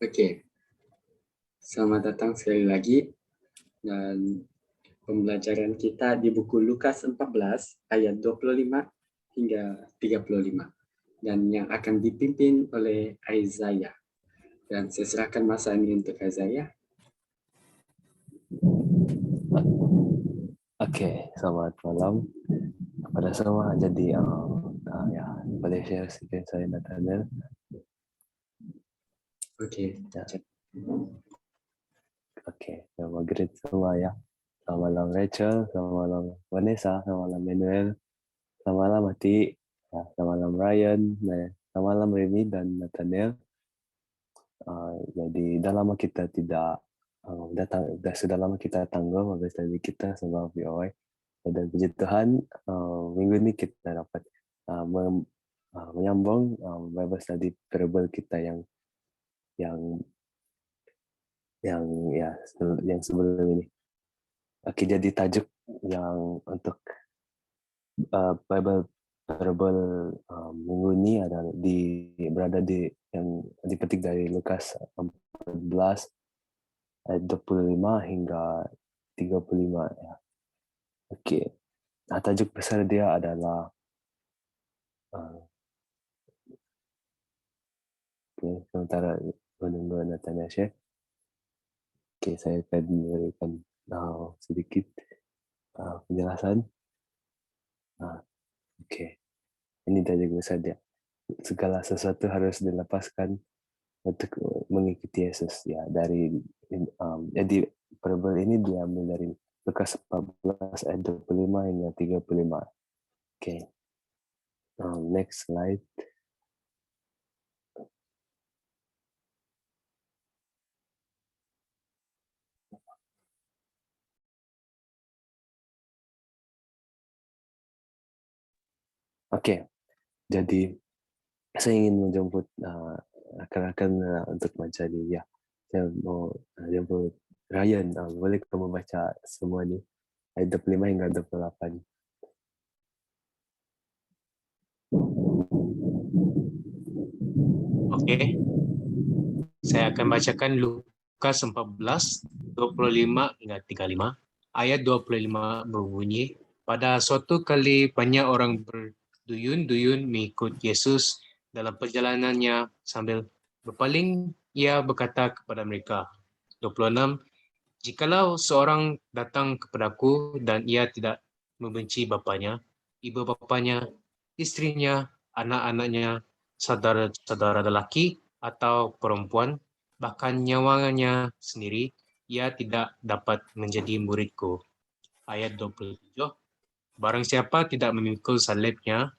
Oke, selamat datang sekali lagi. Dan pembelajaran kita di buku Lukas 14 ayat 25 hingga 35. Dan yang akan dipimpin oleh Isaiah. Dan saya serahkan masa ini untuk Isaiah. Oke, selamat malam kepada semua. Jadi ya, boleh share sedikit saya Nathaniel. Oke. Ya. Oke, nama great semua ya. Selamat malam Rachel, selamat malam Vanessa, selamat malam Manuel, selamat malam Mati, ya, selamat malam Ryan, selamat malam Remy dan Nathaniel. Jadi dah lama kita tidak sudah lama kita tanggung habis tadi kita sama VOA. Dan puji Tuhan, minggu ini kita dapat menyambung Bible study parable kita yang sebelum ini. Oke, jadi tajuk yang untuk Bible parable minggu ini adalah berada di yang dipetik dari Lukas 14 ayat 25 hingga 35 ya. Oke. Nah, tajuk besar dia adalah sementara menunggu Nathaniel share. Oke, saya akan memberikan sedikit penjelasan. Oke, ini tajuk besar dia. Segala sesuatu harus dilepaskan untuk mengikuti Yesus ya. Jadi parable ini diambil dari Lukas 14 ayat 25 hingga 35. Oke. Next slide. Oke, jadi saya ingin menjemput rakan-rakan untuk baca ini ya. Saya mau jemput Ryan, boleh kamu baca semua nih ayat 25 hingga 28. Oke, saya akan bacakan Lukas 14, 25 hingga 35. Ayat 25 berbunyi, pada suatu kali banyak orang berduyun-duyun mengikut Yesus dalam perjalanannya sambil berpaling, ia berkata kepada mereka, 26, jikalau seorang datang kepadaku dan ia tidak membenci bapanya, ibu bapanya, istrinya, anak-anaknya, saudara-saudara lelaki atau perempuan, bahkan nyawanya sendiri, ia tidak dapat menjadi muridku. Ayat 27, barang siapa tidak memikul salibnya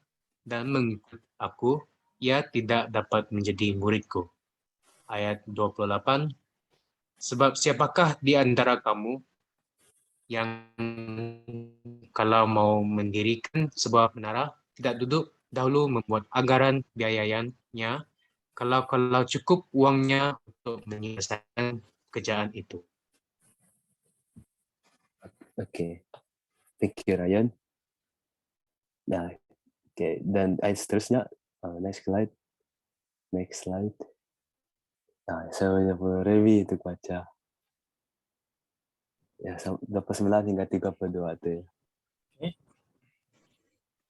dan mengikut aku, ia tidak dapat menjadi muridku. Ayat 28, sebab siapakah di antara kamu yang kalau mau mendirikan sebuah menara, tidak duduk dahulu membuat anggaran biayanya, kalau cukup uangnya untuk menyelesaikan pekerjaan itu. Oke, thank you Ryan. Nah, oke, dan ayat seterusnya, next slide. Nah, saya punya Remy untuk baca. Ya, 29 hingga 32 tuh. Oke.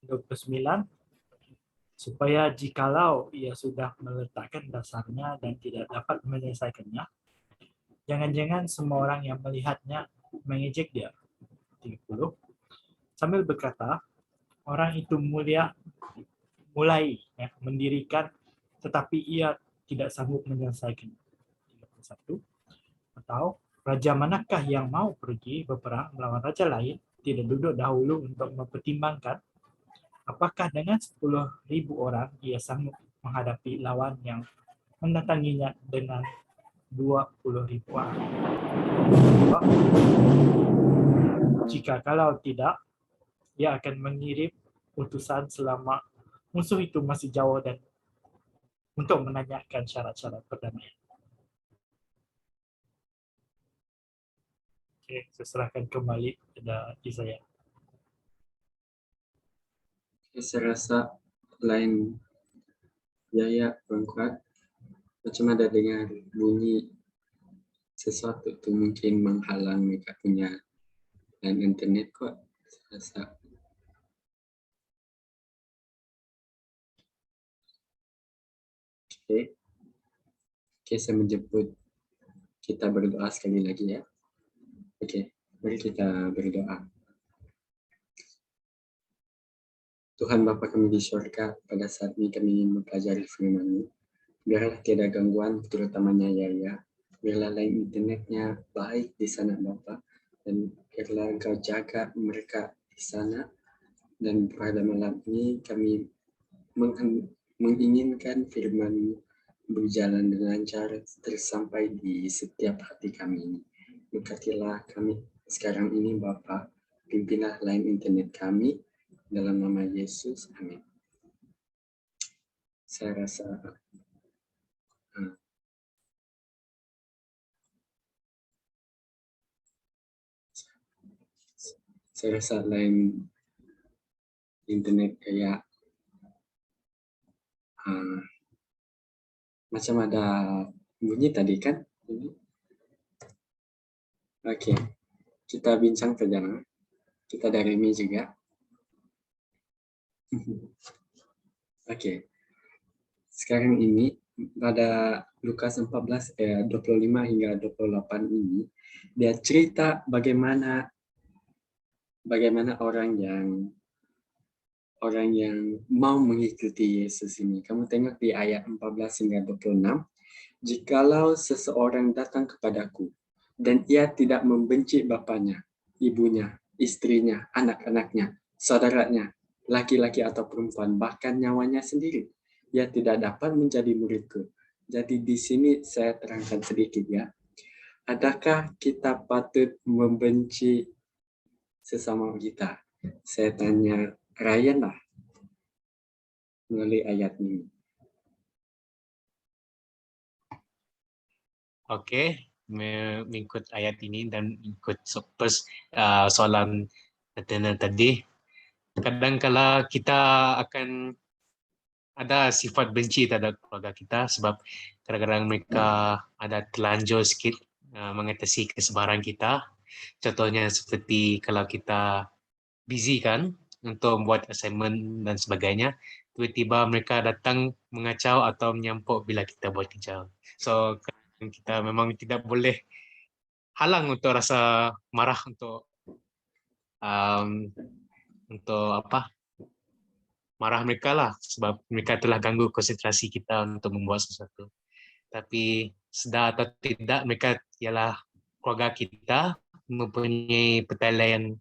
29, supaya jikalau ia sudah meletakkan dasarnya dan tidak dapat menyelesaikannya, jangan-jangan semua orang yang melihatnya mengejek dia. 30, sambil berkata, orang itu mulai mendirikan, tetapi ia tidak sanggup menyelesaikannya. 31, atau raja manakah yang mau pergi berperang melawan raja lain, tidak duduk dahulu untuk mempertimbangkan apakah dengan 10.000 orang ia sanggup menghadapi lawan yang mendatanginya dengan 20.000 orang. Jika kalau tidak, ia akan mengirim utusan selama musuh itu masih jauh dan untuk menanyakan syarat-syarat perdamaian. Oke, saya serahkan kembali kepada Isaiah. Saya rasa lain Yaya Bangkuat. Macam ada dengar bunyi sesuatu tu mungkin menghalang mereka punya dan internet kok. Rasa. Oke. Oke, saya menjemput kita berdoa sekali lagi ya. Oke, mari kita berdoa. Tuhan Bapa kami di surga, pada saat ini kami ingin mempelajari firman-Mu. Biarlah tiada gangguan, terutamanya Yaya. Biarlah lain internetnya baik di sana Bapa. Dan biarlah Engkau jaga mereka di sana. Dan pada malam ini kami menginginkan firman-Mu berjalan dengan lancar tersampai di setiap hati kami ini. Berkatilah kami sekarang ini Bapa. Pimpinlah lain internet kami. Dalam nama Yesus, amin. Saya rasa lain internet kayak macam ada bunyi tadi kan? Oke, kita bincang saja. Kita dari ini juga. Oke. Sekarang ini pada Lukas 14 25 hingga 28 ini dia cerita bagaimana orang yang mau mengikuti Yesus ini. Kamu tengok di ayat 14 hingga 26. Jikalau seseorang datang kepadaku dan ia tidak membenci bapaknya, ibunya, istrinya, anak-anaknya, saudaranya, laki-laki atau perempuan, bahkan nyawanya sendiri, ia tidak dapat menjadi muridku. Jadi di sini saya terangkan sedikit ya. Adakah kita patut membenci sesama kita? Saya tanya Ryan lah melalui ayat ini. Oke, mengikut ayat ini dan ikut soalan tadi. Kadang-kala kita akan ada sifat benci terhadap keluarga kita sebab kadang-kadang mereka ada telanjur sikit mengatasi kesabaran kita. Contohnya seperti kalau kita busy kan untuk membuat assignment dan sebagainya, tiba-tiba mereka datang mengacau atau menyampuk bila kita buat kerja. So kita memang tidak boleh halang untuk rasa marah untuk marah mereka lah sebab mereka telah ganggu konsentrasi kita untuk membuat sesuatu. Tapi sedar atau tidak mereka ialah keluarga kita, mempunyai pertalian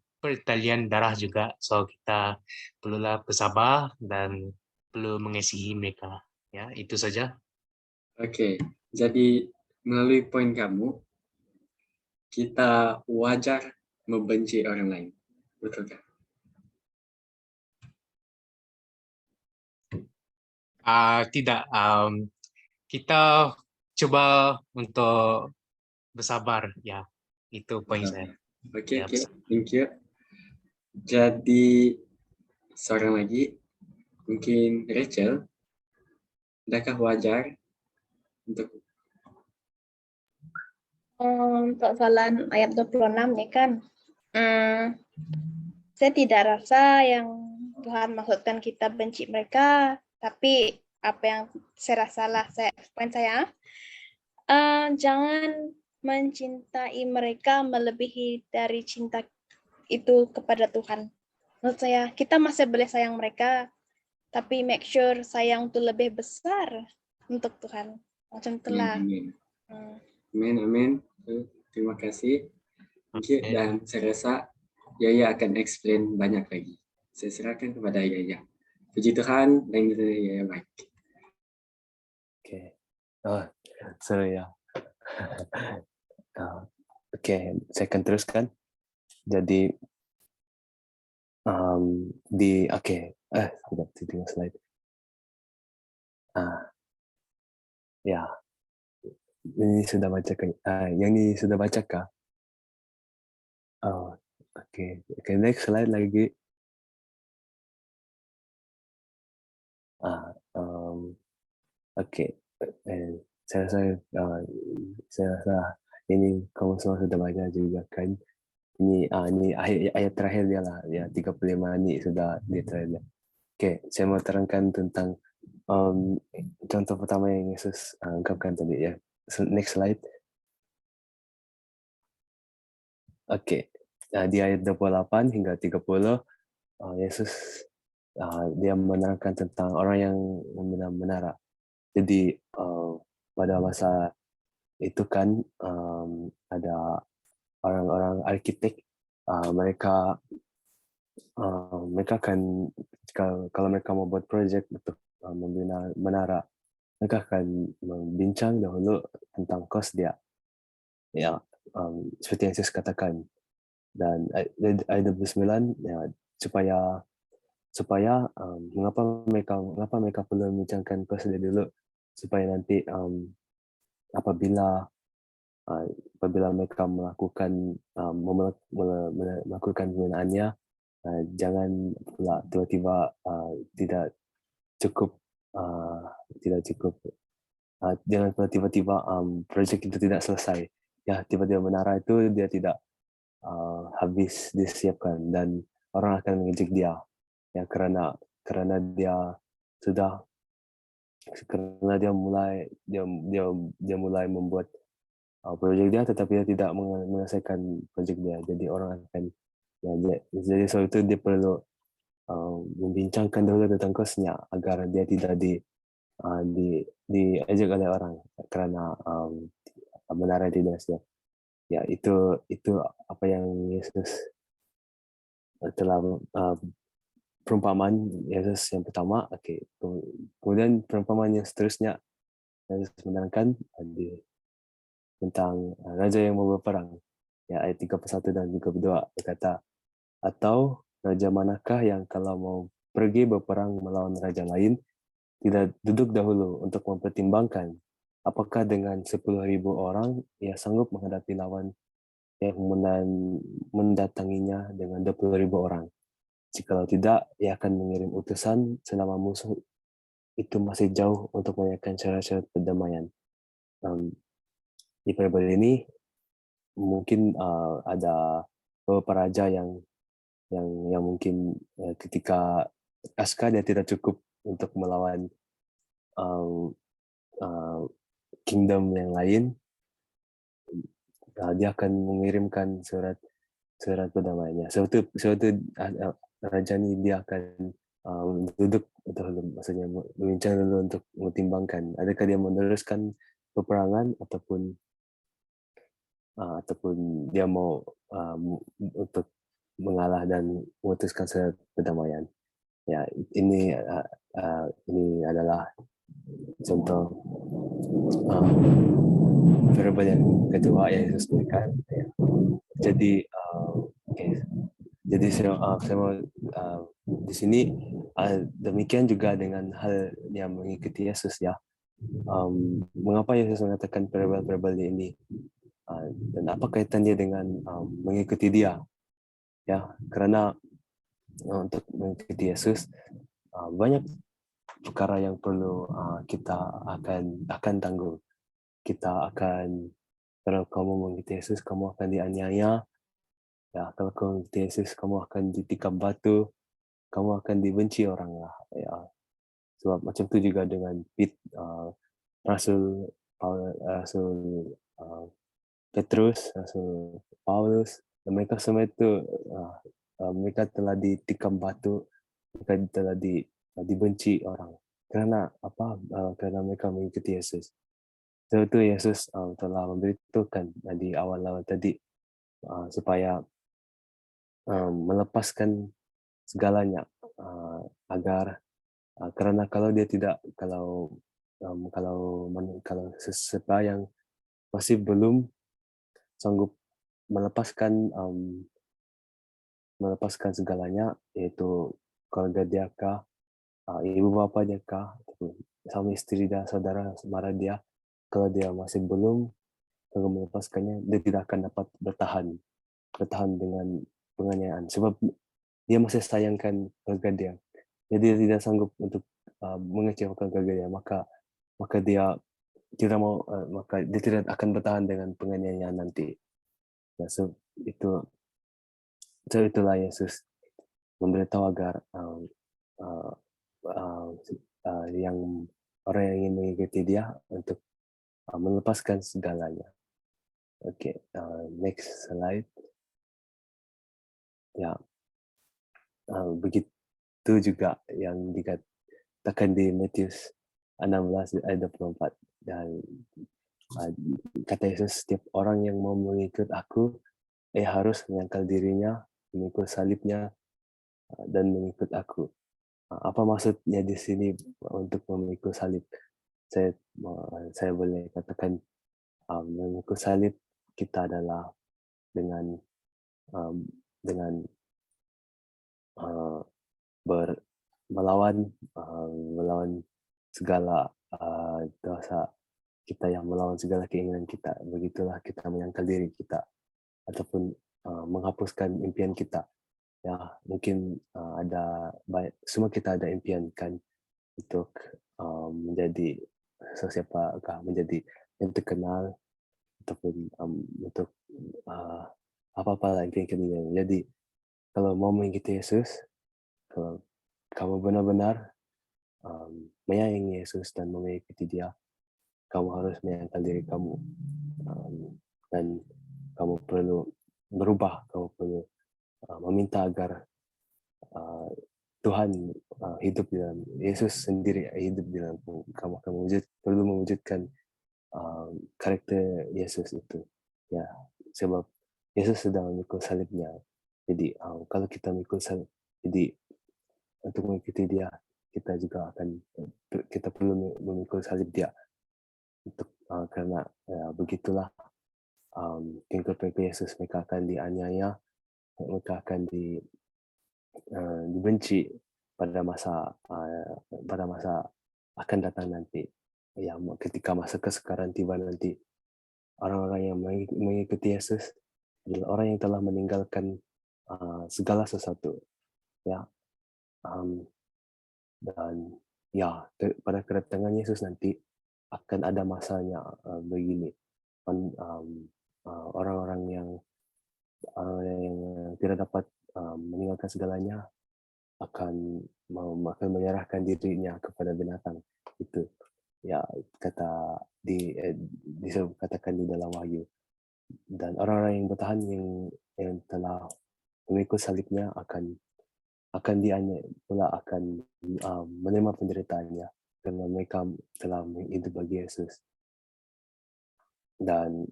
darah juga, so kita perlulah bersabar dan perlu mengasihi mereka. Ya, itu saja. Oke, jadi melalui poin kamu, kita wajar membenci orang lain, betul kan? Tidak, kita coba untuk bersabar, ya, itu poin saya. Oke, Ya, thank you. Jadi seorang lagi, mungkin Rachel, adakah wajar untuk soalan ayat 26 nih kan, saya tidak rasa yang Tuhan maksudkan kita benci mereka, tapi apa yang saya rasalah, poin saya, jangan mencintai mereka melebihi dari cinta itu kepada Tuhan. Menurut saya, kita masih boleh sayang mereka, tapi make sure sayang itu lebih besar untuk Tuhan. Macam itulah. Amin. Terima kasih. Dan saya rasa Yaya akan explain banyak lagi. Saya serahkan kepada Yaya. Puji Tuhan, dan Yaya baik. Oke. Sorry ya. Oke, saya akan teruskan. Jadi tidak slide. Ya, ini sudah bacakan. Yang ini sudah bacakah? Oke, next slide lagi. saya rasa ini kamu semua sudah baca juga kan. Ini ayat terakhir dia lah, ya 35 ini sudah di terakhir. Oke, saya mau terangkan tentang contoh pertama yang Yesus ungkapkan tadi ya. Next slide. Oke, di ayat 28 hingga 30, Yesus dia menerangkan tentang orang yang menara. Jadi pada masa itu kan ada orang-orang arsitek, mereka akan kalau mereka mau buat project untuk membina menara, mereka akan membincang dahulu tentang kos dia, ya seperti yang saya katakan. Dan ayat 29 ya, supaya mengapa mereka perlu membincangkan kos dia dulu, supaya nanti apabila mereka melakukan penggunaannya, jangan pula tiba-tiba tidak cukup jangan pula tiba-tiba proyek itu tidak selesai, ya tiba-tiba menara itu dia tidak habis disiapkan dan orang akan mengejek dia, ya karena dia sudah karena dia mulai membuat proyek dia, tetapi dia tidak menyelesaikan proyek dia. Jadi orang akan jadi soal itu dia perlu membincangkan dahulu tentang kosnya agar dia tidak diejek oleh orang karena menara tidak siap. Ya itu apa yang Yesus telah perumpamaan Yesus yang pertama. Oke, kemudian perumpamaan yang seterusnya Yesus menerangkan tentang raja yang mau berperang. Ya, ayat 31 dan 32 berkata, atau raja manakah yang kalau mau pergi berperang melawan raja lain, tidak duduk dahulu untuk mempertimbangkan apakah dengan 10.000 orang ia sanggup menghadapi lawan yang mendatanginya dengan 20.000 orang. Jikalau tidak, ia akan mengirim utusan selama musuh itu masih jauh untuk menanyakan syarat-syarat perdamaian. Di parabel ini mungkin ada beberapa raja yang mungkin ketika Aska dia tidak cukup untuk melawan kingdom yang lain, dia akan mengirimkan surat perdamaiannya. Suatu raja ini dia akan duduk atau maksudnya membincang dulu untuk mempertimbangkan adakah dia meneruskan peperangan ataupun dia mau untuk mengalah dan memutuskan surat perdamaian. Ya, ini adalah contoh parabel yang kedua yang Yesus berikan. Ya. Jadi jadi saya mau di sini demikian juga dengan hal yang mengikuti Yesus ya. Mengapa Yesus mengatakan parabel ini dan apa kaitannya dengan mengikuti Dia? Ya, karena untuk mengikuti Yesus banyak perkara yang perlu kita akan tanggung. Kita akan, kalau kamu mengikuti Yesus, kamu akan dianiaya. Ya, kalau kamu mengikuti Yesus, kamu akan ditikam batu, kamu akan dibenci orang lah. Ya, sebab macam itu juga dengan Rasul Petrus, Rasul Paulus, mereka semua itu mereka telah ditikam batu, mereka telah dibenci orang. Karena apa? Karena mereka mengikuti Yesus. Sebab itu Yesus telah memberitahukan di awal-awal tadi supaya melepaskan segalanya agar karena kalau dia tidak kalau siapa yang masih belum sanggup melepaskan segalanya, yaitu keluarga dia kah, ibu bapa dia kah, suami istri dia, saudara mara dia, kalau dia masih belum melepaskannya, dia tidak akan dapat bertahan dengan penganiayaan, sebab dia masih sayangkan keluarga dia. Jadi dia tidak sanggup untuk mengecewakan keluarga dia, maka dia tidak mau, maka dia tidak akan bertahan dengan penganiayaan nanti. Ya, itulah Yesus memberitahu agar yang orang yang ingin mengikuti dia untuk melepaskan segalanya. Oke, next slide. Ya, begitu juga yang dikatakan di Matius 16 ayat 24. Dan kata Yesus, setiap orang yang mau mengikut aku, harus menyangkal dirinya, mengikut salibnya, dan mengikut aku. Apa maksudnya di sini untuk memikul salib? Saya boleh katakan mengikul salib kita adalah dengan melawan segala dosa kita, yang melawan segala keinginan kita. Begitulah kita menyangkal diri kita ataupun menghapuskan impian kita. Ya, mungkin semua kita ada impian kan untuk menjadi siapakah, menjadi yang terkenal ataupun untuk apa-apa impian kita. Jadi kalau mau mengikuti Yesus, kalau kamu benar-benar menyayangi Yesus dan mengikuti Dia, kamu harus menyangkal diri kamu, dan kamu perlu berubah, kamu perlu meminta agar Tuhan hidup di dalam, Yesus sendiri hidup di dalam kamu, perlu mewujudkan karakter Yesus itu. Ya, sebab Yesus sedang memikul salibnya. Jadi kalau kita memikul salib, jadi untuk mengikuti Dia, kita perlu memikul salib Dia. Karena begitulah pengikut-pengikut Yesus, mereka akan dianiaya, mereka akan dibenci pada masa akan datang nanti. Ya, ketika masa kesukaran tiba nanti, orang-orang yang mengikuti Yesus adalah orang yang telah meninggalkan segala sesuatu. Ya, dan ya, pada kedatangan Yesus nanti akan ada masanya begini. Orang-orang yang tidak dapat meninggalkan segalanya akan menyerahkan dirinya kepada binatang. Itu ya dikatakan di dalam Wahyu. Dan orang-orang yang bertahan, yang telah mengikut salibnya akan pula akan menerima penderitaannya karena mereka telah hidup bagi Yesus. Dan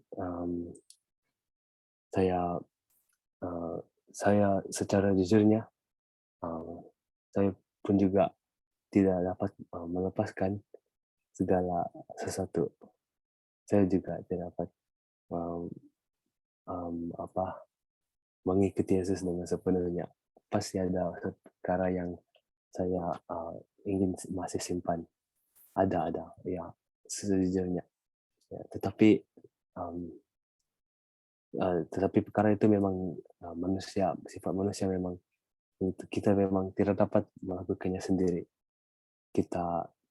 saya secara jujurnya, saya pun juga tidak dapat melepaskan segala sesuatu. Saya juga tidak dapat mengikuti Yesus dengan sepenuhnya. Pasti ada perkara yang saya ingin masih simpan. Ada ya, sejujurnya. Ya, tetapi perkara itu memang sifat manusia memang kita memang tidak dapat melakukannya sendiri.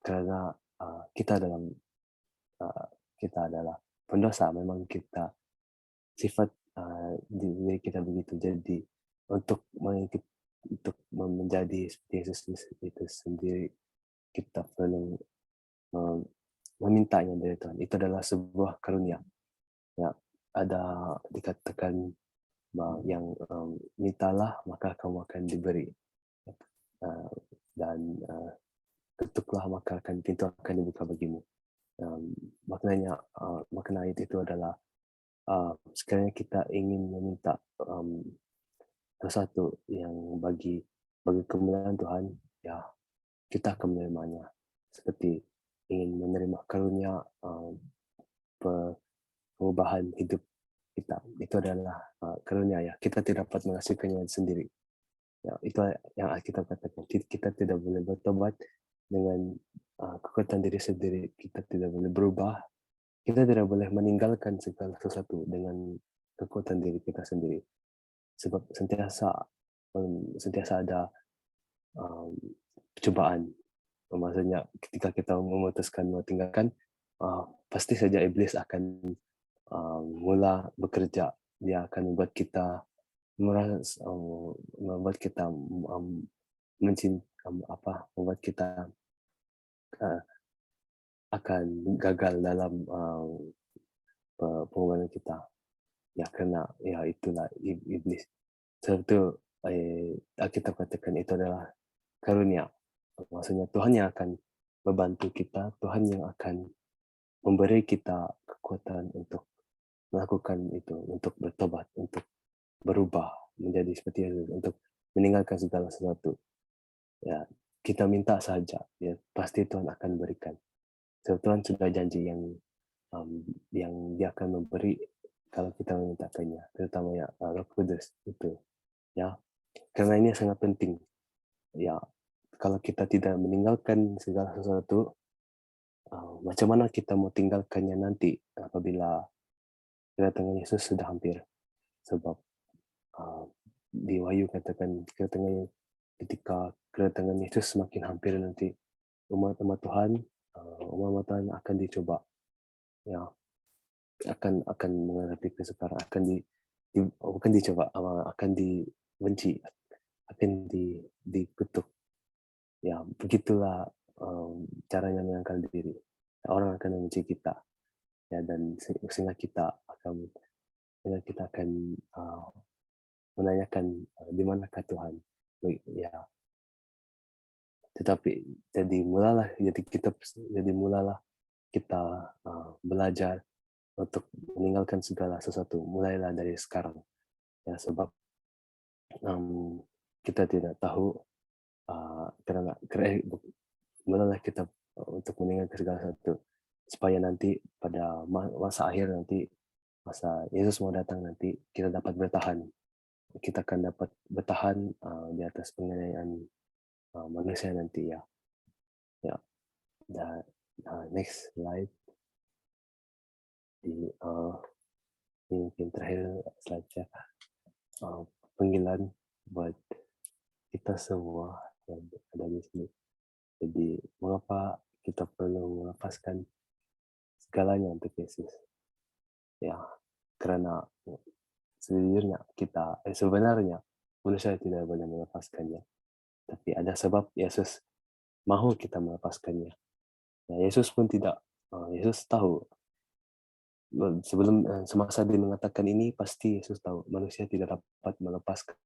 Karena kita adalah pendosa, memang kita sifat diri kita begitu. Jadi untuk menjadi seperti Yesus itu sendiri, kita perlu memintanya dari Tuhan. Itu adalah sebuah karunia. Ya, ada dikatakan yang mintalah maka kamu akan diberi, dan ketuklah maka pintu akan dibuka bagimu. Makna itu adalah sekiranya kita ingin meminta sesuatu yang bagi kemuliaan Tuhan, ya kita akan menerimanya. Seperti ingin menerima karunia perubahan hidup kita, itu adalah karunia, ya. Kita tidak dapat menghasilkannya sendiri. Ya, itu yang kita katakan. Kita tidak boleh bertobat dengan kekuatan diri sendiri. Kita tidak boleh berubah. Kita tidak boleh meninggalkan segala sesuatu dengan kekuatan diri kita sendiri. Sebab sentiasa ada cobaan. Maksudnya ketika kita memutuskan meninggalkan, pasti saja iblis akan mula bekerja. Dia akan membuat kita membuat kita membuat kita akan gagal dalam pengorbanan kita. Ya, karena ya itulah iblis. Sebab Alkitab katakan itu adalah karunia. Maksudnya Tuhan yang akan membantu kita, Tuhan yang akan memberi kita kekuatan untuk melakukan itu, untuk bertobat, untuk berubah menjadi seperti Yesus, untuk meninggalkan segala sesuatu. Ya, kita minta saja, ya pasti Tuhan akan berikan. Sebab Tuhan sudah janji yang Dia akan memberi kalau kita memintakannya, terutama ya Roh Kudus itu. Ya, karena ini sangat penting. Ya, kalau kita tidak meninggalkan segala sesuatu, macam mana kita mau tinggalkannya nanti apabila kedatangan Yesus sudah hampir? Sebab di Wahyu katakan ketika kedatangan Yesus semakin hampir nanti, umat-umat Tuhan akan dicoba, ya akan menghadapi kesukaran, bukan dicoba, akan dibenci, akan dikutuk. Ya begitulah caranya menyangkal diri. Orang akan membenci kita, ya, dan sehingga kita akan menanyakan di manakah Tuhan. Ya, tetapi jadi mulalah kita belajar untuk meninggalkan segala sesuatu, mulailah dari sekarang, ya, sebab kita tidak tahu, karena mulailah kita untuk meninggalkan segala sesuatu, supaya nanti pada masa akhir nanti, masa Yesus mau datang nanti, kita dapat bertahan. Kita akan dapat bertahan di atas penganiayaan manusia nanti, ya. Ya. Next slide. Ini mungkin terakhir slide-nya. Panggilan buat kita semua yang ada di sini. Jadi mengapa kita perlu melepaskan segalanya untuk Yesus? Ya, karena sebenarnya manusia tidak boleh melepaskannya. Tapi ada sebab Yesus mahu kita melepaskannya. Ya, Yesus pun tidak. Yesus tahu. Sebelum semasa dia mengatakan ini, pasti Yesus tahu manusia tidak dapat melepaskan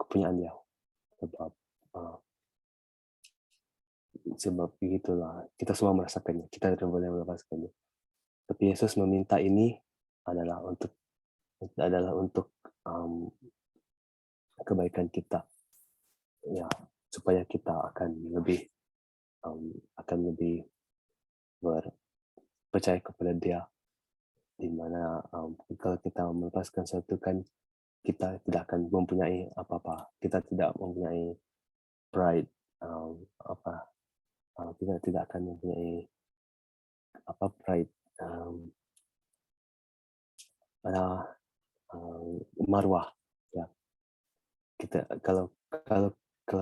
kepunyaan dia. Sebab begitulah, kita semua merasakannya. Kita tidak boleh melepaskannya. Tapi Yesus meminta ini adalah untuk kebaikan kita. Ya, supaya kita akan lebih percaya kepada Dia, di mana kalau kita melepaskan sesuatu kan kita tidak akan mempunyai apa-apa, kita tidak mempunyai pride, kita tidak akan mempunyai pride, marwah, ya. Kita kalau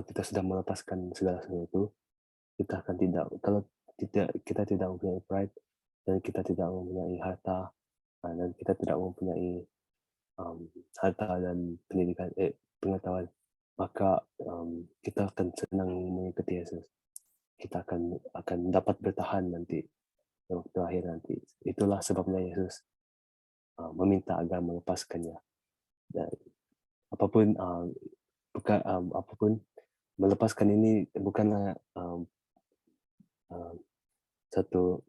kita sudah melepaskan segala sesuatu, kita tidak mempunyai pride, dan kita tidak mempunyai harta, dan kita tidak mempunyai harta dan pengetahuan, maka kita akan senang mengikuti Yesus. Kita akan dapat bertahan nanti di waktu akhir nanti. Itulah sebabnya Yesus meminta agar melepaskannya. Dan apapun melepaskan ini bukanlah satu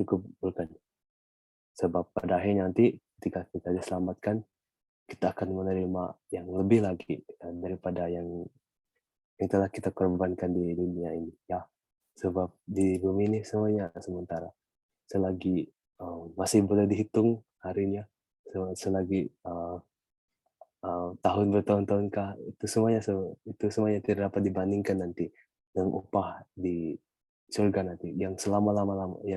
keburukan. Sebab pada akhirnya nanti ketika kita diselamatkan, kita akan menerima yang lebih lagi daripada yang telah kita korbankan di dunia ini, ya. Sebab di bumi ini semuanya sementara. Selagi masih boleh dihitung harinya, selagi tahun bertahun-tahun itu semuanya tidak dapat dibandingkan nanti dengan upah di surga nanti yang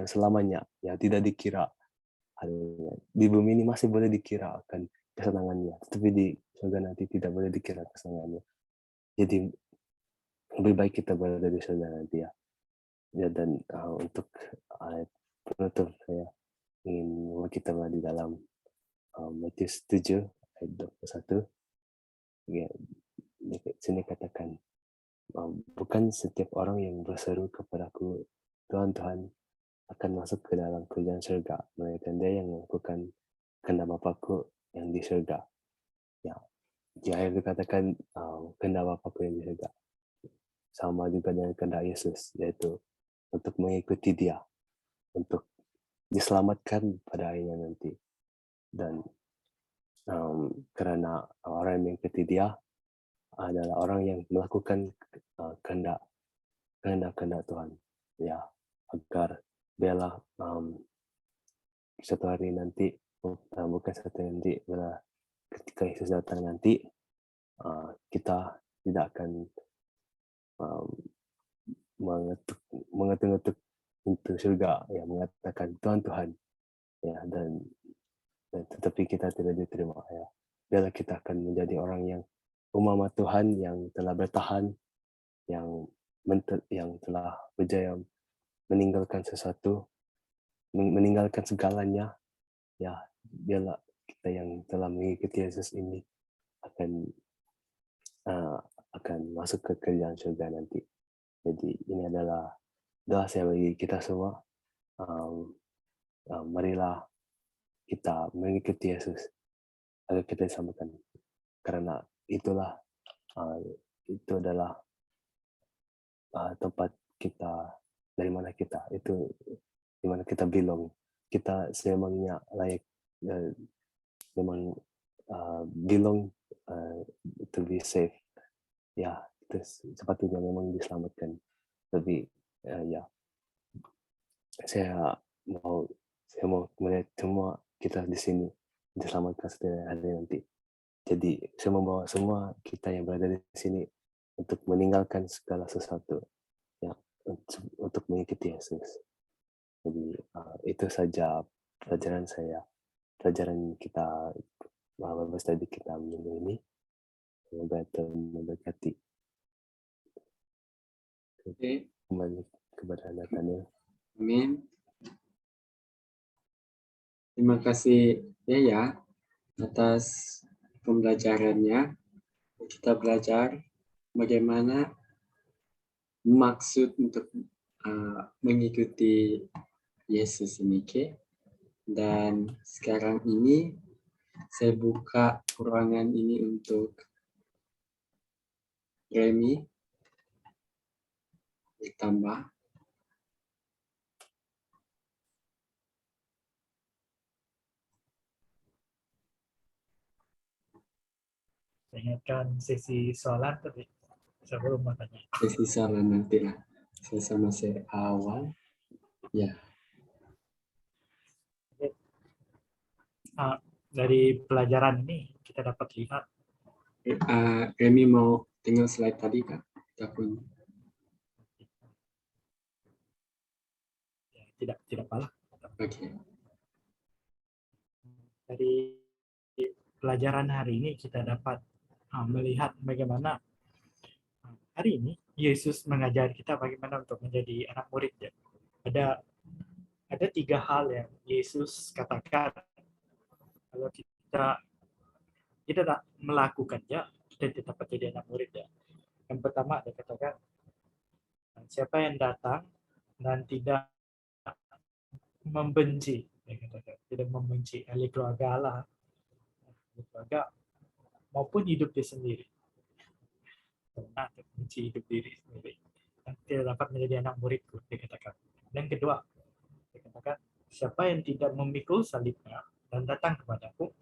selamanya, ya, tidak dikira. Di bumi ini masih boleh dikira akan kesenangannya, tapi di surga nanti tidak boleh dikira kesenangannya. Jadi lebih baik kita berada di surga nanti, ya. Ya, dan untuk ayat penutup saya ingin kita di dalam Matius 7 ayat 21. Ya, di sini katakan, bukan setiap orang yang berseru kepadaku, Tuhan, Tuhan, akan masuk ke dalam kerajaan surga, melainkan dia yang melakukan kehendak Bapa-Ku yang di surga. Ya, di ayat dikatakan kehendak Bapa-Ku yang di surga. Sama juga dengan kehendak Yesus, yaitu untuk mengikuti Dia, untuk diselamatkan pada akhirnya nanti. Dan karena orang yang mengikuti Dia adalah orang yang melakukan kehendak Tuhan, ya, agar biarlah satu hari nanti, bukan satu hari nanti, bila ketika Yesus datang nanti, kita tidak akan mengetuk pintu surga, ya, mengatakan Tuhan, Tuhan, ya, dan tetapi kita tidak diterima, ya. Biarlah kita akan menjadi orang yang umat Tuhan yang telah bertahan, yang telah berjaya meninggalkan sesuatu, meninggalkan segalanya, ya. Biarlah kita yang telah mengikuti Yesus ini akan masuk ke kerajaan surga nanti. Jadi ini adalah doa saya bagi kita semua. Marilah kita mengikuti Yesus agar kita diselamatkan, karena itu adalah tempat kita, dari mana kita, itu di mana kita belong. Kita sememangnya layak, memang belong to be safe, ya, itu sepatutnya memang diselamatkan. Tapi ya, saya mau melihat semua kita di sini diselamatkan setiap hari nanti. Jadi saya membawa semua kita yang berada di sini untuk meninggalkan segala sesuatu, ya, untuk mengikuti Yesus. Jadi itu saja pelajaran kita Bapak tadi kita minggu ini. Semoga Tuhan memberkati. Oke. Kembali kepada Nathaniel. Amin. Terima kasih ya atas pembelajarannya. Kita belajar bagaimana maksud untuk mengikuti Yesus ini, oke? Dan sekarang ini saya buka ruangan ini untuk Remy ditambah. Saya ingatkan sesi soalan tadi sebelum matanya. Sesi soalan nanti lah. Saya sama awal. Ya. Dari pelajaran ini kita dapat lihat. Remy mau tinggal slide tadi kan? Ataupun Tidak apa-apa. Oke. Dari pelajaran hari ini kita dapat melihat bagaimana hari ini Yesus mengajar kita bagaimana untuk menjadi anak murid. Ya. Ada 3 hal yang Yesus katakan kalau kita tidak melakukannya, kita tidak dapat jadi anak murid. Ya. Yang pertama dia katakan, siapa yang datang dan tidak membenci, dia katakan, tidak membenci ahli keluarga Allah, keluarga maupun hidup dia sendiri, karena membenci hidup diri sendiri, dan tidak dapat menjadi anak muridku, dia katakan. Dan kedua, dia katakan, siapa yang tidak memikul salibnya dan datang kepadaku,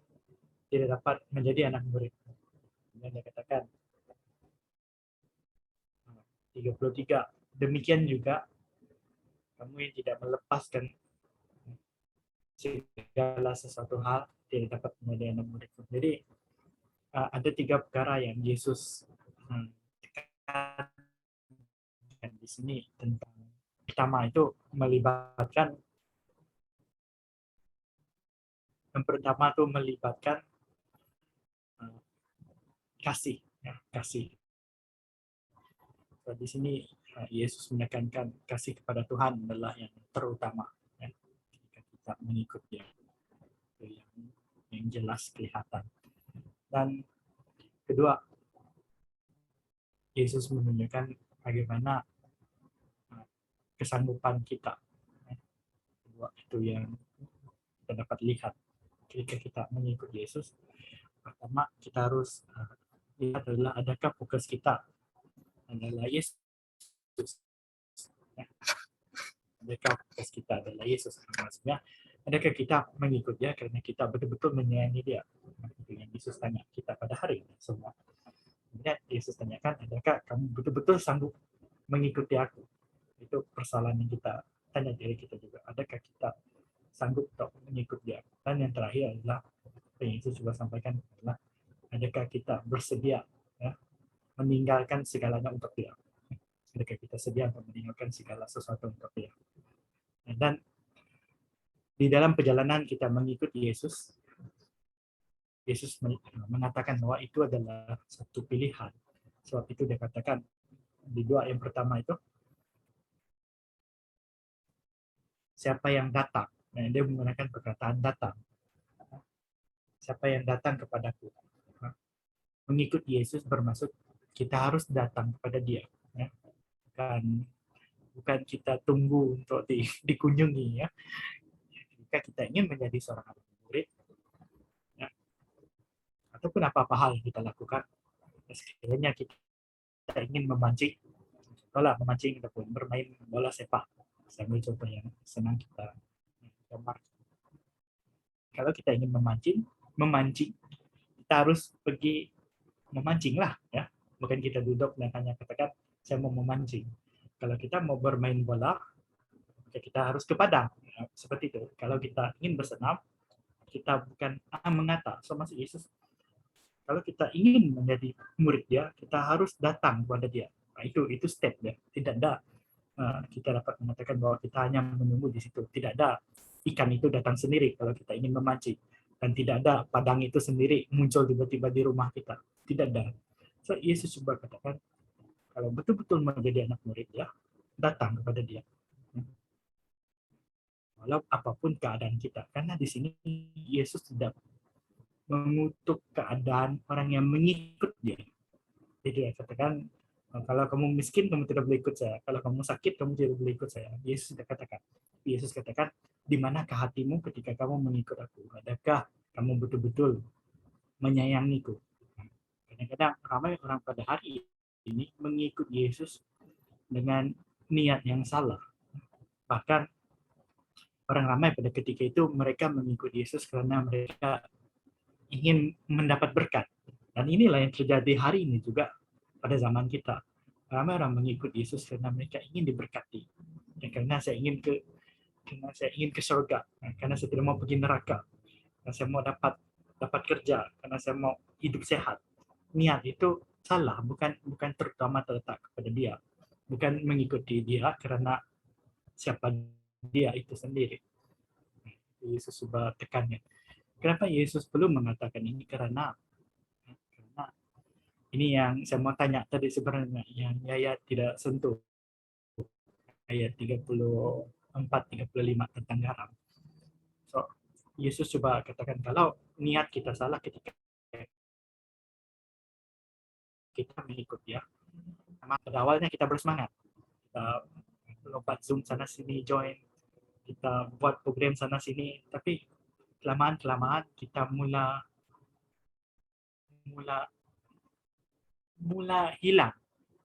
tidak dapat menjadi anak muridku. Dan dia katakan 33, demikian juga kamu yang tidak melepaskan segala sesuatu hal tidak dapat menjadi anak muridku. Jadi ada 3 perkara yang Yesus tekankan di sini tentang. Pertama itu melibatkan, kasih, ya, kasih. Di sini Yesus menekankan kasih kepada Tuhan adalah yang terutama. Ya. kita mengikut dia. Itu yang jelas kelihatan. Dan kedua, Yesus menunjukkan bagaimana kesanggupan kita. Kedua, itu yang kita dapat lihat ketika kita mengikut Yesus. Pertama, kita harus lihat adalah adakah fokus kita adalah Yesus. Adakah fokus kita adalah Yesus? Maksudnya, adakah kita mengikut dia karena kita betul-betul menyayangi dia? Itu yang Yesus tanya kita pada hari ini semua. Kemudian Yesus tanyakan, adakah kamu betul-betul sanggup mengikuti aku? Itu persoalan yang kita tanya diri kita juga. Adakah kita sanggup untuk mengikut dia? Dan yang terakhir adalah yang Yesus juga sampaikan adalah adakah kita bersedia ya, meninggalkan segalanya untuk dia? Adakah kita sedia untuk meninggalkan segala sesuatu untuk dia? Dan di dalam perjalanan kita mengikuti Yesus, Yesus mengatakan bahwa itu adalah satu pilihan. Sebab itu dia katakan di doa yang pertama itu, siapa yang datang? Nah, dia menggunakan perkataan datang. Siapa yang datang kepadaku? Mengikut Yesus bermaksud kita harus datang kepada dia. Ya. Bukan kita tunggu untuk dikunjungi. Ya. Jika kita ingin menjadi seorang murid, ya, ataupun apa-apa hal yang kita lakukan, sekiranya kita ingin memancing, contohlah memancing ataupun bermain bola sepak. Saya ambil contoh yang senang kita gambar. Kalau kita ingin memancing, kita harus pergi memancing lah, ya. Bukan kita duduk dan hanya katakan saya mau memancing. Kalau kita mau bermain bola, maka kita harus ke padang. Ya, seperti itu. Kalau kita ingin bersenam, kita bukan mengata. So masuk Yesus. Kalau kita ingin menjadi murid dia, kita harus datang kepada dia. Nah, itu step dia. Tidak ada kita dapat mengatakan bahwa kita hanya menunggu di situ. Tidak ada ikan itu datang sendiri kalau kita ingin memancing. Dan tidak ada padang itu sendiri muncul tiba-tiba di rumah kita. Tidak ada. So, Yesus coba katakan, kalau betul-betul menjadi anak murid ya, datang kepada dia. Walau apapun keadaan kita. Karena di sini Yesus tidak mengutuk keadaan orang yang mengikut dia. Jadi dia katakan, kalau kamu miskin, kamu tidak boleh ikut saya. Kalau kamu sakit, kamu tidak boleh ikut saya. Yesus tidak katakan. Yesus katakan, di manakah hatimu ketika kamu mengikut aku? Adakah kamu betul-betul menyayangiku? Kadang-kadang ramai orang pada hari ini mengikut Yesus dengan niat yang salah. Bahkan orang ramai pada ketika itu mereka mengikut Yesus karena mereka ingin mendapat berkat. Dan inilah yang terjadi hari ini juga pada zaman kita. Ramai orang mengikut Yesus karena mereka ingin diberkati. Dan karena saya ingin ke surga, karena saya tidak mau pergi neraka, karena saya mau dapat kerja, karena saya mau hidup sehat. Niat itu salah, bukan terutama terletak kepada dia. Bukan mengikuti dia karena siapa dia itu sendiri. Yesus coba tekannya. Kenapa Yesus perlu mengatakan ini? Karena ini yang saya mau tanya tadi sebenarnya, yang Yaya tidak sentuh. Ayat 34-35 tentang garam. So, Yesus coba katakan kalau niat kita salah ketika kita mengikut dia. Pada awalnya kita bersemangat. Kita lompat Zoom sana sini, join. Kita buat program sana sini, tapi kelamaan kita mula hilang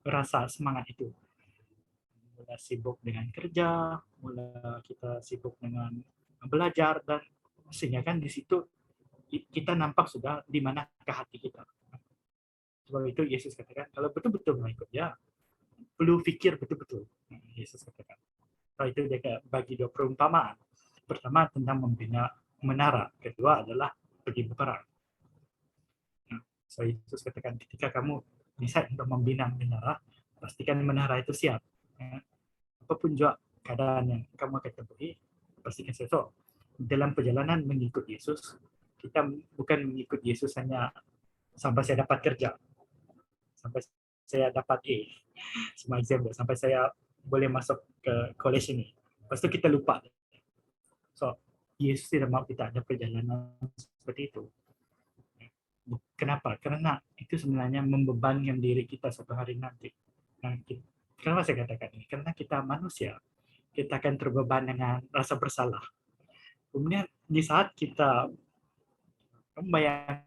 rasa semangat itu. Mula sibuk dengan kerja, mula kita sibuk dengan belajar, dan sehingga kan di situ kita nampak sudah di manakah hati kita. Sebab itu Yesus katakan, kalau betul-betul mengikut dia, perlu fikir betul-betul. Yesus katakan. Kalau itu dia bagi dua perumpamaan. Pertama tentang membina menara, kedua adalah pergi berperang. So Yesus katakan, ketika kamu decide untuk membina menara, pastikan menara itu siap. Apapun juga keadaan yang kamu akan temui, pastikan sesuatu. Dalam perjalanan mengikut Yesus, kita bukan mengikut Yesus hanya sampai saya dapat kerja, sampai saya dapat A, semua example, sampai saya boleh masuk ke college ini. Lepas itu kita lupa. So, Yesus tidak mau kita ada perjalanan seperti itu. Kenapa? Karena itu sebenarnya membebankan diri kita suatu hari nanti. Nah, kenapa saya katakan ini? Karena kita manusia, kita akan terbeban dengan rasa bersalah. Kemudian di saat kita membayangkan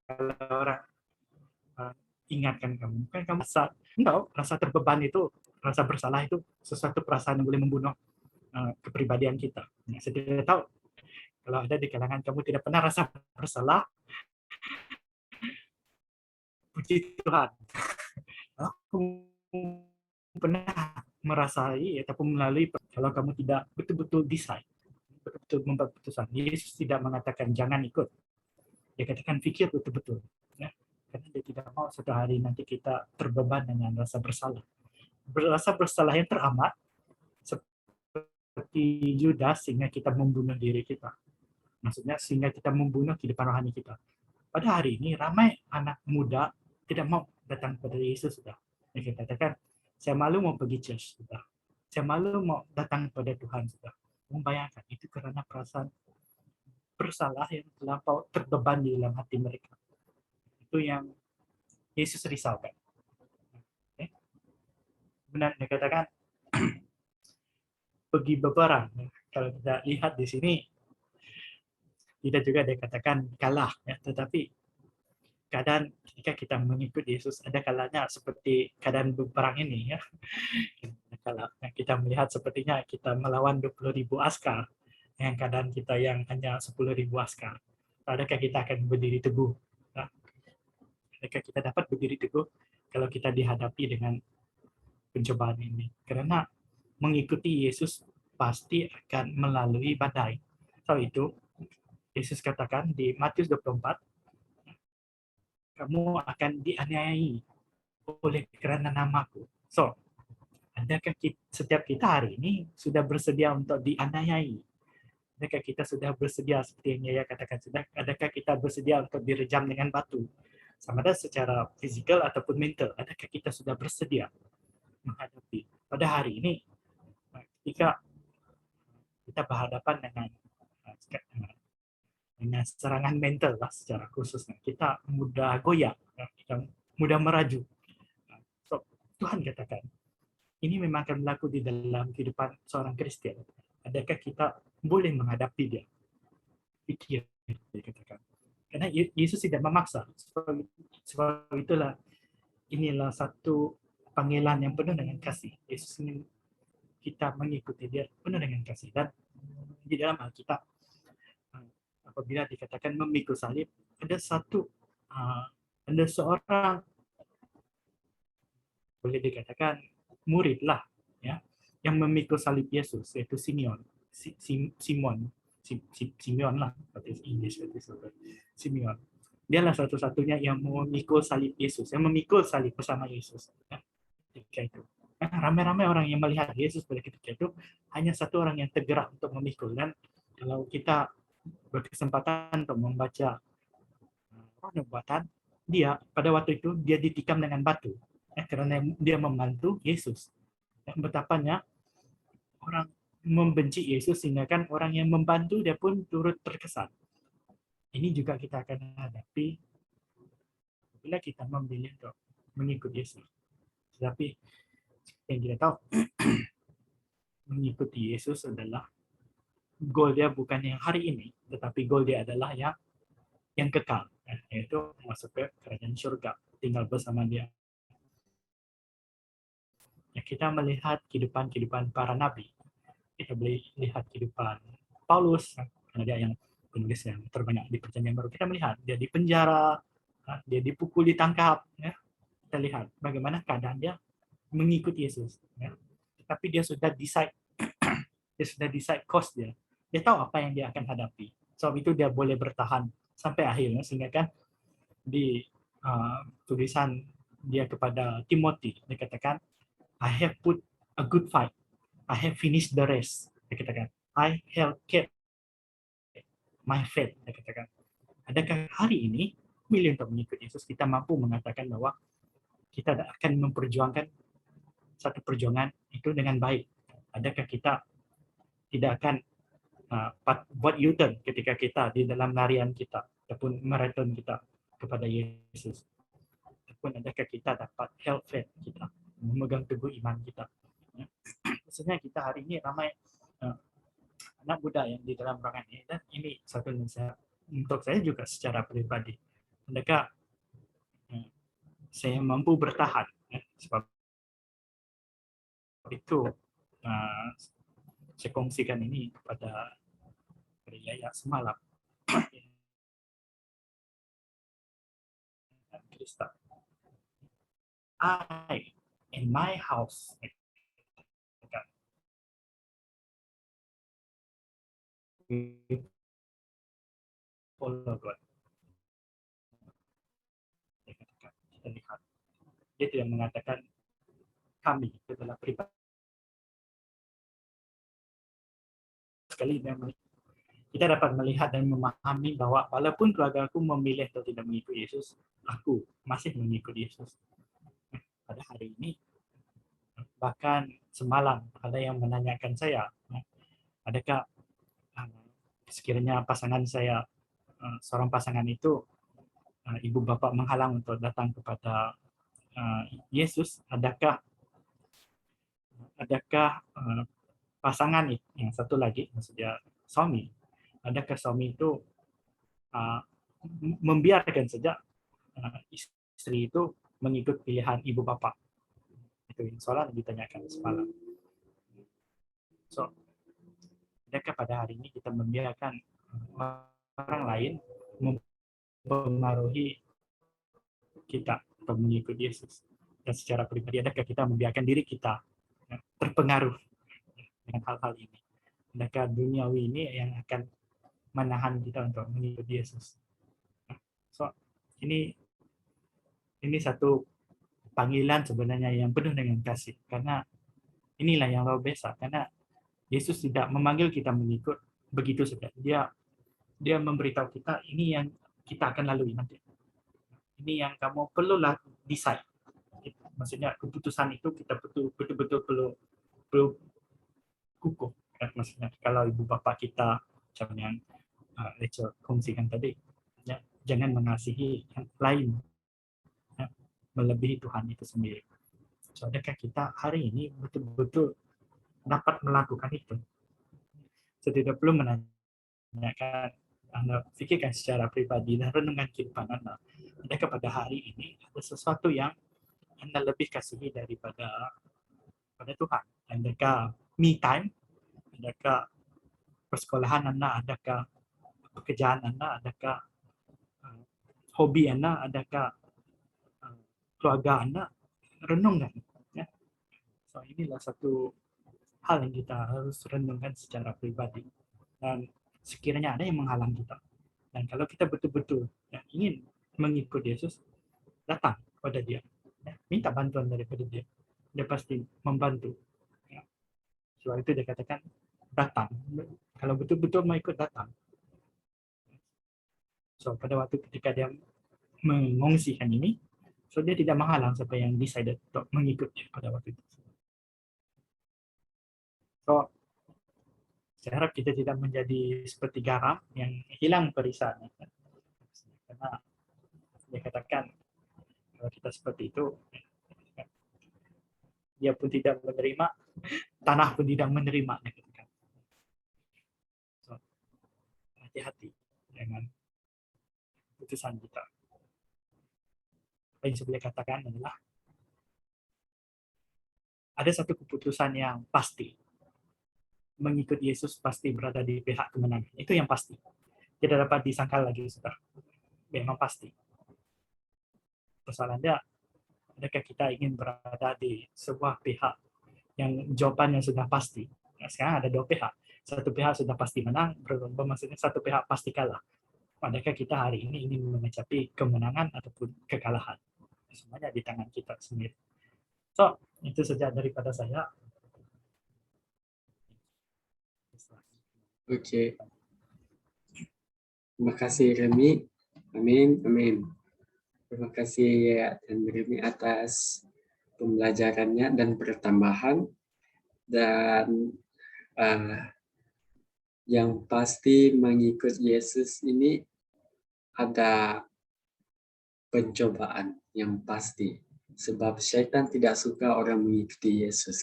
kalau orang ingatkan kamu, kan kamu rasa terbeban itu, rasa bersalah itu sesuatu perasaan yang boleh membunuh kepribadian kita. Nah, saya tidak tahu kalau ada di kalangan kamu tidak pernah rasa bersalah, puji Tuhan. Aku pernah merasai ataupun melalui, kalau kamu tidak betul-betul decide, betul-betul membuat keputusan. Yesus tidak mengatakan jangan ikut. Dia katakan pikir betul-betul. Ya. Karena dia tidak mau suatu hari nanti kita terbeban dengan rasa bersalah. Rasa bersalah yang teramat seperti Yudas sehingga kita membunuh diri kita. Maksudnya sehingga kita membunuh kehidupan rohani kita. Pada hari ini ramai anak muda tidak mau datang kepada Yesus sudah. Mereka katakan, saya malu mau pergi church sudah. Saya malu mau datang kepada Tuhan sudah. Membayangkan itu karena perasaan bersalah yang terlampau terbeban di dalam hati mereka. Itu yang Yesus risaukan. Okay. Benar dikatakan pergi berperang. Kalau kita lihat di sini, tidak juga dikatakan kalah, ya. Tetapi keadaan ketika kita mengikut Yesus ada kalanya seperti keadaan berperang ini, ya. Kalau kita melihat sepertinya kita melawan 20.000 askar, dengan keadaan kita yang hanya 10.000 askar. Adakah kita akan berdiri teguh? Ya? Adakah kita dapat berdiri teguh kalau kita dihadapi dengan pencobaan ini? Karena mengikuti Yesus pasti akan melalui badai. So itu Yesus katakan di Matius 24, kamu akan dianiayai oleh kerana namaku. So, adakah setiap kita hari ini sudah bersedia untuk dianiayai? Adakah kita sudah bersedia seperti yang Yaya katakan, adakah kita bersedia untuk direjam dengan batu? Sama ada secara fisikal ataupun mental, adakah kita sudah bersedia menghadapi? Pada hari ini, ketika kita berhadapan dengan serangan mental lah secara khusus, kita mudah goyah, kita mudah meraju. So, Tuhan katakan, ini memang akan berlaku di dalam kehidupan seorang Kristen. Adakah kita boleh menghadapi dia? Pikir, dia katakan. Karena Yesus tidak memaksa. Sebab itulah, inilah satu panggilan yang penuh dengan kasih. Yesus ingin kita mengikuti dia penuh dengan kasih. Dan di dalam Alkitab, apabila dikatakan memikul salib, ada seorang boleh dikatakan murid lah, ya, yang memikul salib Yesus, yaitu Simeon lah, seperti Inggris, Simeon. Dialah satu-satunya yang memikul salib Yesus, yang memikul salib bersama Yesus. Ya, ketika itu, ramai-ramai orang yang melihat Yesus pada ketika itu, hanya satu orang yang tergerak untuk memikul. Dan kalau kita berkesempatan untuk membaca Roh Nubuatan, dia pada waktu itu dia ditikam dengan batu, karena dia membantu Yesus. Betapanya orang membenci Yesus sehingga kan orang yang membantu dia pun turut terkesan. Ini juga kita akan hadapi bila kita memilih untuk mengikut Yesus. Tetapi yang kita tahu, mengikuti Yesus adalah goal dia bukan yang hari ini, tetapi goal dia adalah yang kekal, yaitu masuk ke kerajaan surga, tinggal bersama dia. Ya, kita melihat kehidupan para nabi. Kita boleh lihat kehidupan Paulus, karena dia yang penulis yang terbanyak di Perjanjian Baru. Kita melihat dia di penjara, dia dipukul, ditangkap. Ya. Kita lihat bagaimana keadaan dia mengikuti Yesus. Ya. Tapi dia sudah decide, cost dia. Dia tahu apa yang dia akan hadapi. Sebab itu dia boleh bertahan sampai akhirnya, sehingga kan di tulisan dia kepada Timothy, dia katakan, I have put a good fight. I have finished the race. Dia katakan, I have kept my faith. Dia katakan, adakah hari ini, milih untuk mengikut Yesus, kita mampu mengatakan bahwa kita akan memperjuangkan satu perjuangan itu dengan baik. Adakah kita tidak akan buat U-turn ketika kita di dalam larian kita ataupun maraton kita kepada Yesus? Ataupun adakah kita dapat held fast kita, memegang teguh iman kita? Ya. Maksudnya kita hari ini ramai anak muda yang di dalam ruangan ini, dan ini satu nasihat untuk saya juga secara pribadi. Adakah saya mampu bertahan? Sebab itu saya kongsikan ini kepada Yaya semalam. Krista. I in my house follow God. Kita lihat. Dia tidak mengatakan kami adalah pribadi. Sekali kita dapat melihat dan memahami bahwa walaupun keluarga aku memilih atau tidak mengikuti Yesus, aku masih mengikuti Yesus. Pada hari ini, bahkan semalam ada yang menanyakan saya, adakah sekiranya pasangan saya, seorang pasangan itu, ibu bapak menghalang untuk datang kepada Yesus, adakah pasangan yang satu lagi, maksudnya suami, adakah suami itu membiarkan saja istri itu mengikut pilihan ibu bapak? Itu yang soalan ditanyakan semalam. So, adakah pada hari ini kita membiarkan orang lain mempengaruhi kita untuk mengikut Yesus? Dan secara pribadi, adakah kita membiarkan diri kita terpengaruh dengan hal-hal ini? Adakah duniawi ini yang akan menahan kita untuk mengikuti Yesus? So, ini satu panggilan sebenarnya yang penuh dengan kasih, karena inilah yang luar biasa, karena Yesus tidak memanggil kita mengikut begitu saja. Dia memberitahu kita ini yang kita akan lalui nanti. Ini yang kamu perlulah decide. Maksudnya keputusan itu kita betul-betul perlu kukuh. Maksudnya kalau ibu bapak kita macam yang Rachel kongsikan tadi, ya, jangan mengasihi yang lain melebihi Tuhan itu sendiri. So, adakah kita hari ini betul-betul dapat melakukan itu? Saya tidak perlu menanyakan, Anda pikirkan secara pribadi dan renungkan kehidupan Anda. Adakah pada hari ini ada sesuatu yang Anda lebih kasihi daripada Tuhan? Adakah me time? Adakah persekolahan Anda? Adakah pekerjaan Anda? Adakah hobi Anda? Adakah keluarga Anda? Renungkan. Ya. So, inilah satu hal yang kita harus renungkan secara pribadi. Dan sekiranya ada yang menghalang kita, dan kalau kita betul-betul ingin mengikut Yesus, datang kepada Dia, minta bantuan daripada Dia. Dia pasti membantu. Sebab itu dia katakan datang. Kalau betul-betul mau ikut, datang. So, pada waktu ketika dia mengongsikan ini, so dia tidak menghalang siapa yang decided untuk mengikut dia pada waktu itu. So, saya harap kita tidak menjadi seperti garam yang hilang perisaannya. Karena dia katakan kalau kita seperti itu, dia pun tidak menerima, tanah pun tidak menerima. So, hati-hati dengan keputusan kita. Apa yang saya boleh katakan adalah ada satu keputusan yang pasti. Mengikut Yesus pasti berada di pihak kemenangan. Itu yang pasti. Tidak dapat disangkal lagi, saudara. Memang pasti. Persoalannya, adakah kita ingin berada di sebuah pihak yang jawabannya sudah pasti? Nah, sekarang ada dua pihak. Satu pihak sudah pasti menang, maksudnya satu pihak pasti kalah. Adakah kita hari ini ingin mencapai kemenangan ataupun kekalahan? Semuanya di tangan kita sendiri. So, itu saja daripada saya. Oke. Terima kasih Remi. Amin. Amin. Terima kasih ya dan Remi atas pembelajarannya dan pertambahan. Dan yang pasti mengikut Yesus ini ada pencobaan yang pasti. Sebab syaitan tidak suka orang mengikuti Yesus.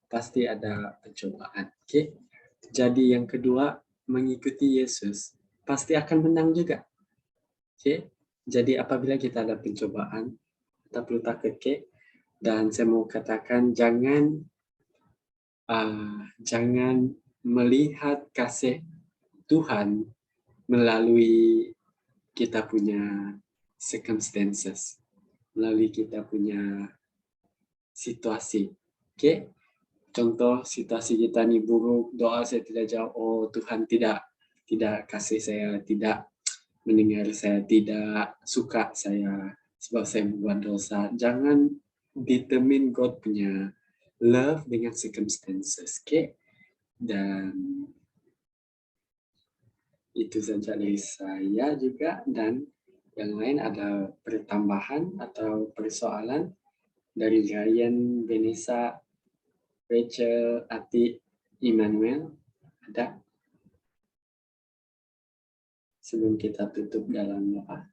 Pasti ada pencobaan. Jadi yang kedua, mengikuti Yesus pasti akan menang juga. Jadi apabila kita ada pencobaan, kita perlu takut. Dan saya mau katakan jangan melihat kasih Tuhan melalui kita punya circumstances, melalui kita punya situasi. Contoh situasi kita ini buruk, doa saya tidak jawab, oh Tuhan tidak kasih saya, tidak mendengar saya, tidak suka saya sebab saya membuat dosa. Jangan determine God punya love dengan circumstances. Dan itu saja dari saya juga. Dan yang lain ada pertambahan atau persoalan dari Ryan, Vanessa, Rachel, Ati, Immanuel. Ada? Sebelum kita tutup dalam doa.